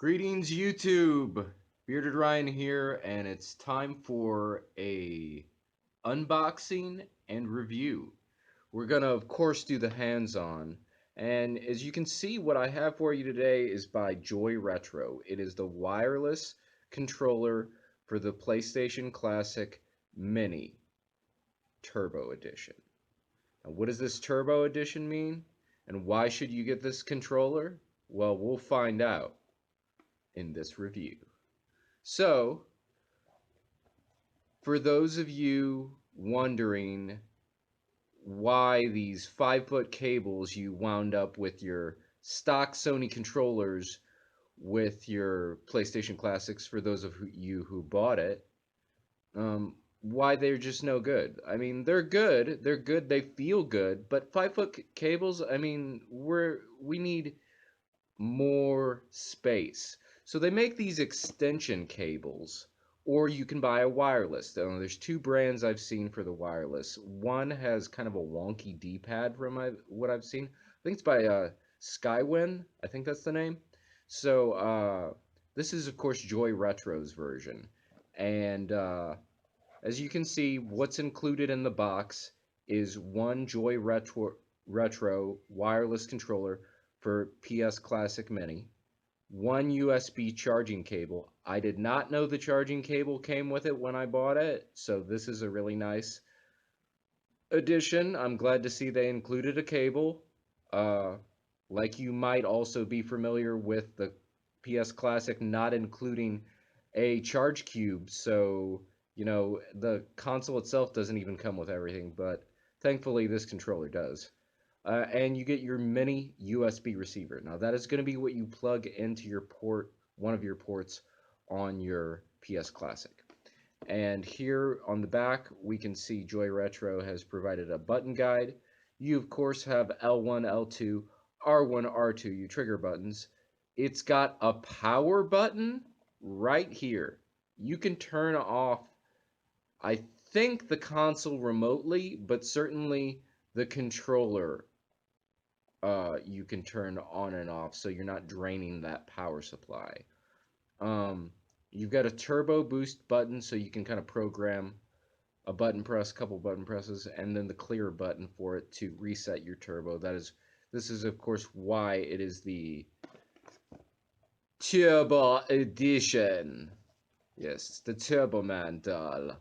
Greetings, YouTube. Bearded Ryan here, and it's time for a unboxing and review. We're gonna, of course, do the hands-on, and as you can see, what I have for you today is by Joy Retro. It is the wireless controller for the PlayStation Classic Mini Turbo Edition. Now, what does this Turbo Edition mean, and why should you get this controller? Well, we'll find out in this review. So, for those of you wondering why these 5-foot cables you wound up with your stock Sony controllers with your PlayStation Classics, for those of you who bought it, why they're just no good. I mean, they're good, they feel good, but 5-foot cables, I mean, we need more space. So they make these extension cables, or you can buy a wireless. There's two brands I've seen for the wireless. One has kind of a wonky D-pad from what I've seen. I think it's by Skywin. I think that's the name. So this is, of course, Joy Retro's version. And as you can see, what's included in the box is one Joy Retro wireless controller for PS Classic Mini, one USB charging cable. I did not know the charging cable came with it when I bought it, so this is a really nice addition. I'm glad to see they included a cable. Like you might also be familiar with the PS Classic not including a charge cube, so the console itself doesn't even come with everything, but thankfully this controller does. And you get your mini USB receiver. Now that is going to be what you plug into your port, one of your ports on your PS Classic. And here on the back, we can see Joy Retro has provided a button guide. You, of course, have L1, L2, R1, R2, your trigger buttons. It's got a power button right here. You can turn off, I think, the console remotely, but certainly the controller you can turn on and off, so you're not draining that power supply. You've got a turbo boost button, so you can kind of program a button press, couple button presses, and then the clear button for it to reset your turbo. This is of course why it is the Turbo Edition. Yes, the Turbo Man doll.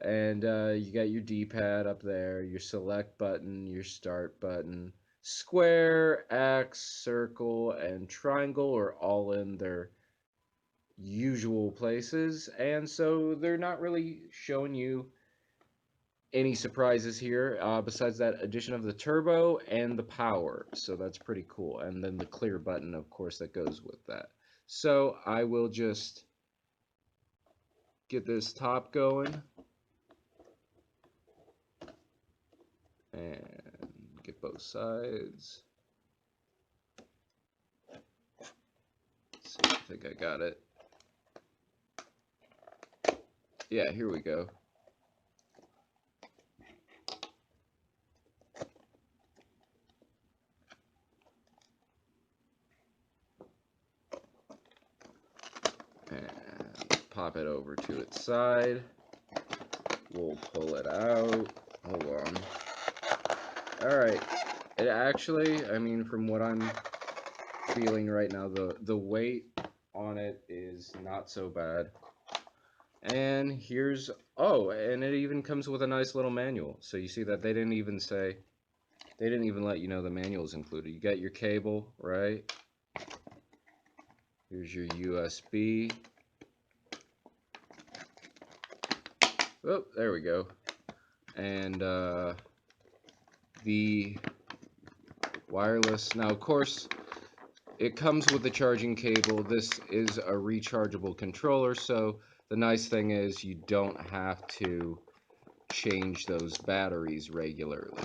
And you got your D-pad up there, your select button, your start button. Square, X, circle, and triangle are all in their usual places, and so they're not really showing you any surprises here besides that addition of the turbo and the power, so that's pretty cool. And then the clear button, of course, that goes with that. So I will just get this top going and get both sides. Let's see, I think I got it. Yeah, here we go. And pop it over to its side. We'll pull it out. Hold on. Alright. It actually, I mean, from what I'm feeling right now, the weight on it is not so bad. And here's, oh, and it even comes with a nice little manual. So you see that they didn't even let you know the manual is included. You got your cable, right? Here's your USB. Oh, there we go. And the wireless. Now, of course, it comes with the charging cable. This is a rechargeable controller, so the nice thing is you don't have to change those batteries regularly.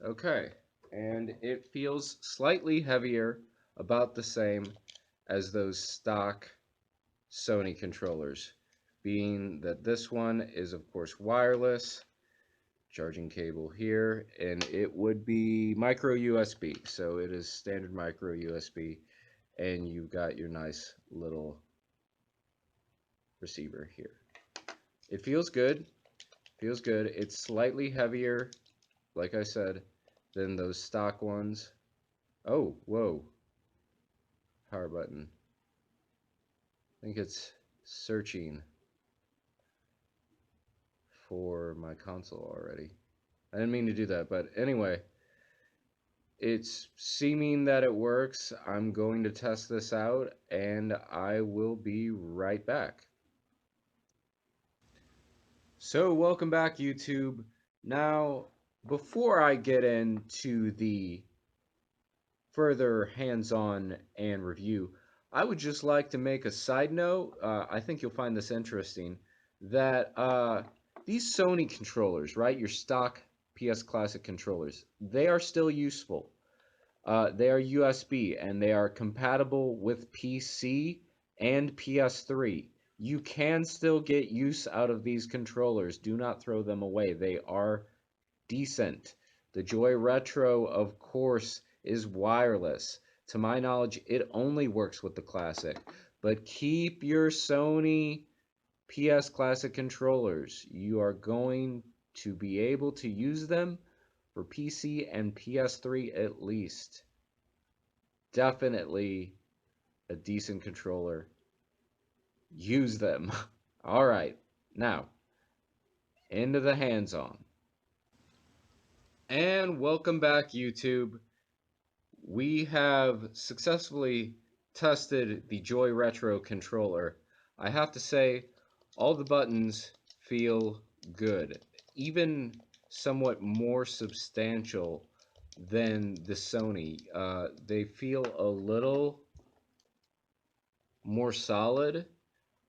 Okay, and it feels slightly heavier, about the same as those stock Sony controllers, being that this one is of course wireless, charging cable here, and it would be micro USB, so it is standard micro USB, and you've got your nice little receiver here. It feels good. Feels good. It's slightly heavier, like I said, than those stock ones. Oh, whoa. Power button. I think it's searching for my console already. I didn't mean to do that, but anyway, it's seeming that it works. I'm going to test this out and I will be right back. So, welcome back, YouTube. Now, before I get into the further hands-on and review, I would just like to make a side note. I think you'll find this interesting. That these Sony controllers, right, your stock PS Classic controllers, they are still useful. They are USB and they are compatible with PC and PS3. You can still get use out of these controllers. Do not throw them away. They are decent. The Joy Retro, of course, is wireless. To my knowledge, it only works with the Classic. But keep your Sony PS Classic controllers. You are going to be able to use them for PC and PS3 at least. Definitely a decent controller. Use them. All right. Now, into the hands-on. And welcome back, YouTube. We have successfully tested the Joy Retro controller. I have to say, all the buttons feel good, even somewhat more substantial than the Sony. They feel a little more solid.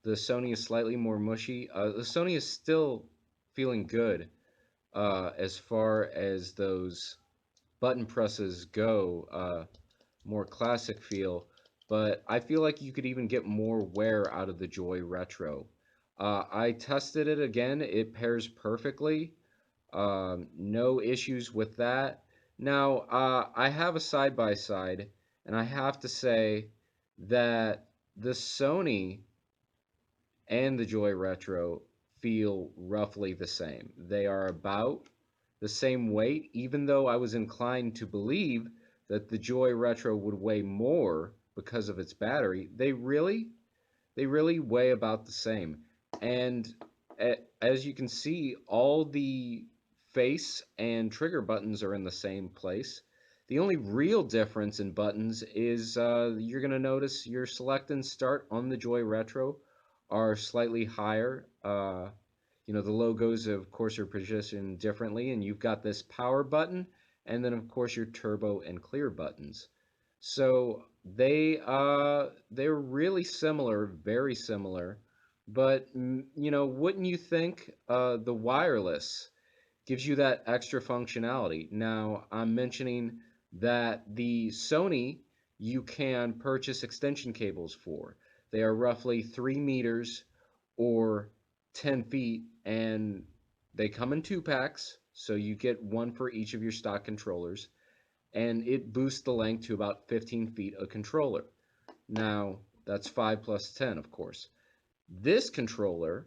The Sony is slightly more mushy. The Sony is still feeling good as far as those button presses go. More classic feel, but I feel like you could even get more wear out of the Joy Retro. I tested it again. It pairs perfectly. No issues with that. Now, I have a side by side, and I have to say that the Sony and the Joy Retro feel roughly the same. They are about the same weight, even though I was inclined to believe that the Joy Retro would weigh more because of its battery. They really weigh about the same. And as you can see, all the face and trigger buttons are in the same place. The only real difference in buttons is you're going to notice your select and start on the Joy Retro are slightly higher. The logos, of course, are positioned differently, and you've got this power button, and then, of course, your turbo and clear buttons. So they're really similar, very similar. But wouldn't you think the wireless gives you that extra functionality? Now, I'm mentioning that the Sony you can purchase extension cables for. They are roughly 3 meters or 10 feet, and they come in 2 packs, so you get one for each of your stock controllers, and it boosts the length to about 15 feet a controller. Now, that's 5 plus 10, of course. This controller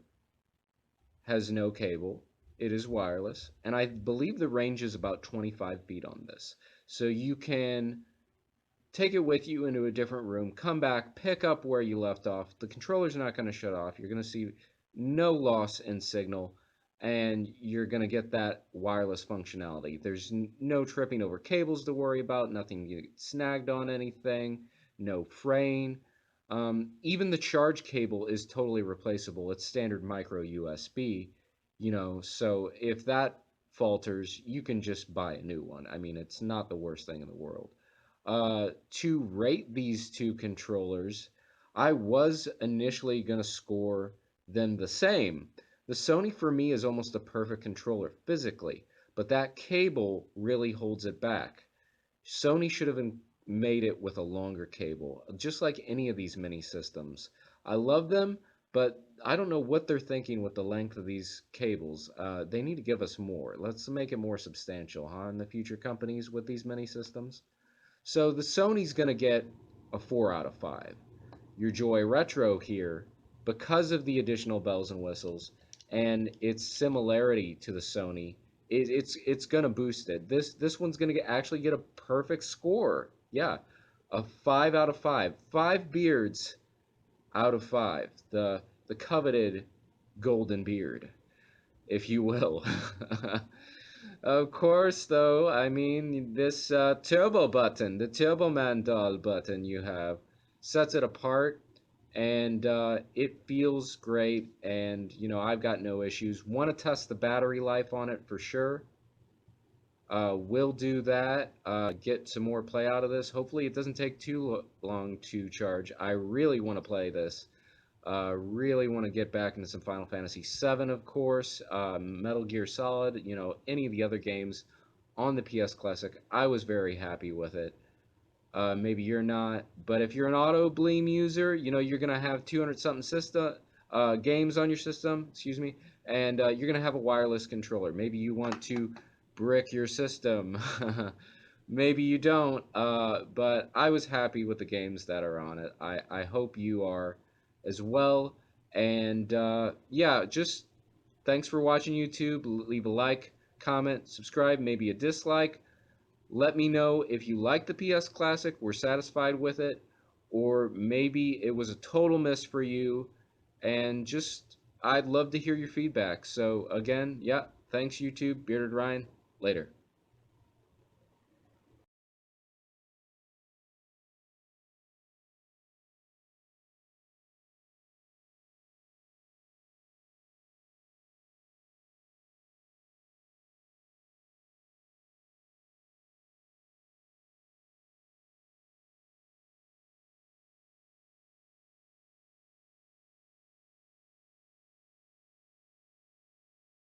has no cable. It is wireless, and I believe the range is about 25 feet on this. So you can take it with you into a different room, come back, pick up where you left off. The controller's not going to shut off. You're going to see no loss in signal, and you're going to get that wireless functionality. There's no tripping over cables to worry about, nothing you get snagged on anything, no fraying. Even the charge cable is totally replaceable. It's standard micro USB, so if that falters, you can just buy a new one. I mean, it's not the worst thing in the world. To rate these two controllers, I was initially going to score them the same. The Sony for me is almost a perfect controller physically, but that cable really holds it back. Sony should have made it with a longer cable, just like any of these mini systems. I love them, but I don't know what they're thinking with the length of these cables. They need to give us more. Let's make it more substantial, huh, in the future companies with these mini systems. So the Sony's going to get a 4 out of 5. Your Joy Retro here, because of the additional bells and whistles and its similarity to the Sony, it's gonna boost it. This one's gonna actually get a perfect score. Yeah, a 5 out of 5. 5 beards out of 5. The coveted golden beard, if you will. Of course, though, I mean, this turbo button, the Turbo Man doll button you have, sets it apart, and it feels great, and, I've got no issues. Want to test the battery life on it for sure. Will do that. Get some more play out of this. Hopefully it doesn't take too long to charge. I really want to play this. Really want to get back into some Final Fantasy VII, of course, Metal Gear Solid, any of the other games on the PS Classic. I was very happy with it. Maybe you're not, but if you're an Auto Bleem user, you're gonna have 200 something system games on your system, excuse me, and you're gonna have a wireless controller. Maybe you want to brick your system. Maybe you don't, but I was happy with the games that are on it. I hope you are as well. And yeah, just thanks for watching YouTube. Leave a like, comment, subscribe, maybe a dislike. Let me know if you like the PS Classic, were satisfied with it, or maybe it was a total miss for you. And just, I'd love to hear your feedback. So, again, yeah, thanks, YouTube. Bearded Ryan. Later.